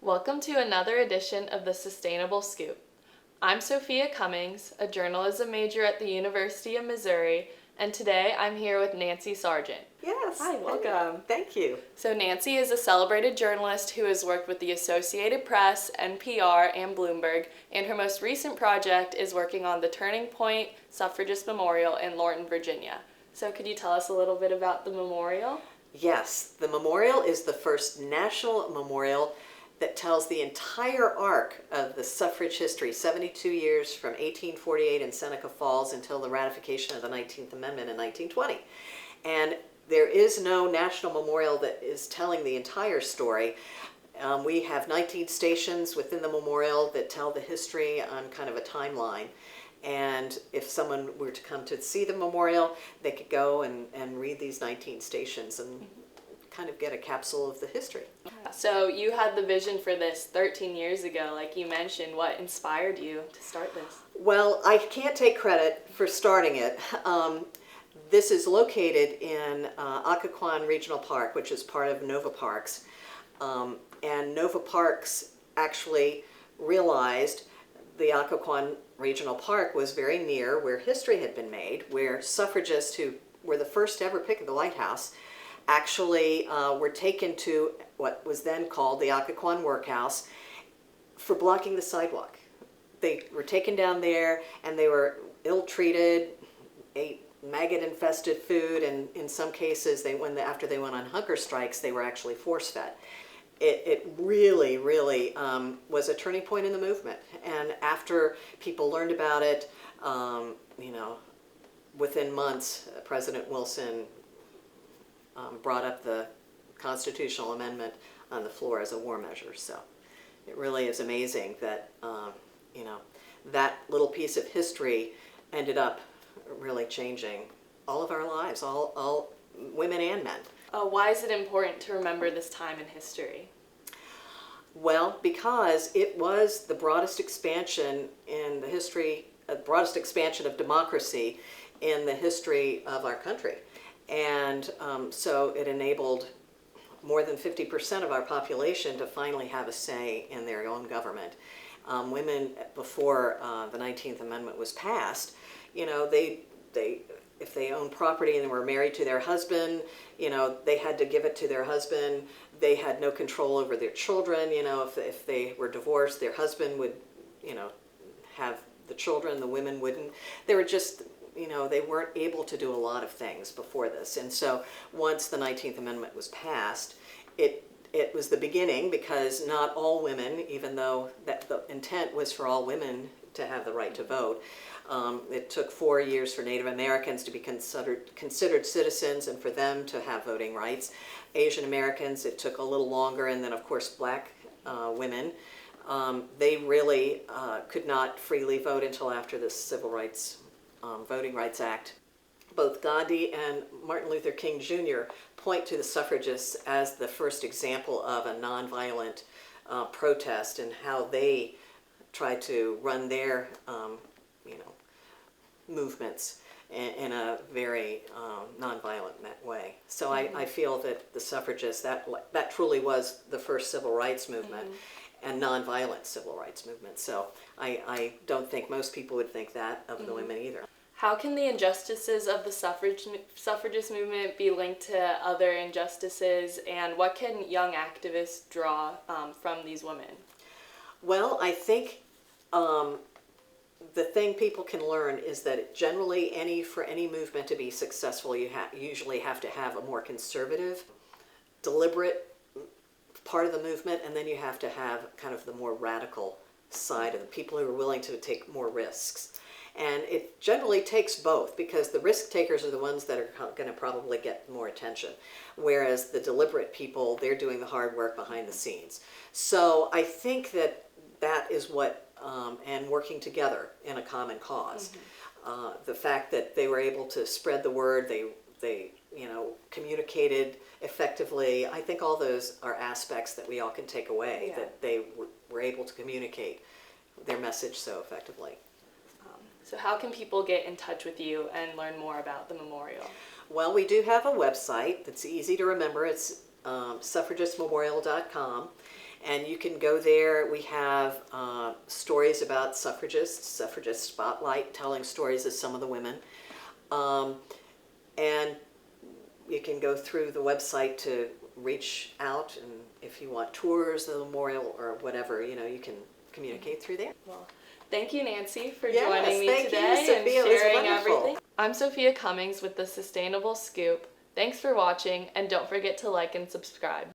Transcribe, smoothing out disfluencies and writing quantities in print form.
Welcome to another edition of the Sustainable Scoop. I'm Sophia Cummings, a journalism major at the University of Missouri, and today I'm here with Nancy Sargeant. Yes. Hi, welcome. Thank you. So Nancy is a celebrated journalist who has worked with the Associated Press, NPR, and Bloomberg, and her most recent project is working on the Turning Point Suffragist Memorial in Lorton, Virginia. So could you tell us a little bit about the memorial? Yes, the memorial is the first national memorial that tells the entire arc of the suffrage history, 72 years from 1848 in Seneca Falls until the ratification of the 19th Amendment in 1920. And there is no national memorial that is telling the entire story. We have 19 stations within the memorial that tell the history on kind of a timeline. And if someone were to come to see the memorial, they could go and read these 19 stations and kind of get a capsule of the history. So you had the vision for this 13 years ago, like you mentioned. What inspired you to start this? Well, I can't take credit for starting it. This is located in Occoquan Regional Park, which is part of Nova Parks. And Nova Parks actually realized the Occoquan Regional Park was very near where history had been made, where suffragists who were the first to ever picket the White House actually were taken to what was then called the Occoquan Workhouse for blocking the sidewalk. They were taken down there and they were ill-treated, ate maggot-infested food, and in some cases, after they went on hunger strikes, they were actually force-fed. It really was a turning point in the movement. And after people learned about it, within months, President Wilson brought up the constitutional amendment on the floor as a war measure. So it really is amazing that, that little piece of history ended up really changing all of our lives, all women and men. Why is it important to remember this time in history? Well, because it was the broadest expansion in the history, broadest expansion of democracy in the history of our country. And so it enabled more than 50% of our population to finally have a say in their own government. Women, before the 19th Amendment was passed, if they owned property and were married to their husband, they had to give it to their husband. They had no control over their children. If they were divorced, their husband would, have the children, the women wouldn't. They were just, they weren't able to do a lot of things before this. And so once the 19th Amendment was passed, it was the beginning, because not all women, even though the intent was for all women to have the right to vote, it took 4 years for Native Americans to be considered citizens and for them to have voting rights. Asian Americans, it took a little longer, and then of course black women, they really could not freely vote until after the Civil Rights Voting Rights Act. Both Gandhi and Martin Luther King Jr. point to the suffragists as the first example of a nonviolent protest and how they tried to run their movements in a very nonviolent way. So I feel that the suffragists, that truly was the first civil rights movement and nonviolent civil rights movement. So I don't think most people would think that of the women either. How can the injustices of the suffragist movement be linked to other injustices, and what can young activists draw from these women? Well, I think the thing people can learn is that generally for any movement to be successful, you usually have to have a more conservative, deliberate part of the movement, and then you have to have kind of the more radical side of the people who are willing to take more risks. And it generally takes both, because the risk takers are the ones that are going to probably get more attention, whereas the deliberate people, they're doing the hard work behind the scenes. So I think that is what, and working together in a common cause. The fact that they were able to spread the word, they communicated effectively, I think all those are aspects that we all can take away, that they were able to communicate their message so effectively. So how can people get in touch with you and learn more about the memorial? Well, we do have a website that's easy to remember. It's suffragistmemorial.com. And you can go there. We have stories about suffragists, suffragist spotlight, telling stories of some of the women. And you can go through the website to reach out, and if you want tours of the memorial or whatever, you know, you can communicate through there. Well, thank you, Nancy, for Yes, joining me thank you, today and Sophia. It was sharing wonderful. everything. I'm Sophia Cummings with the Sustainable Scoop. Thanks for watching, and don't forget to like and subscribe.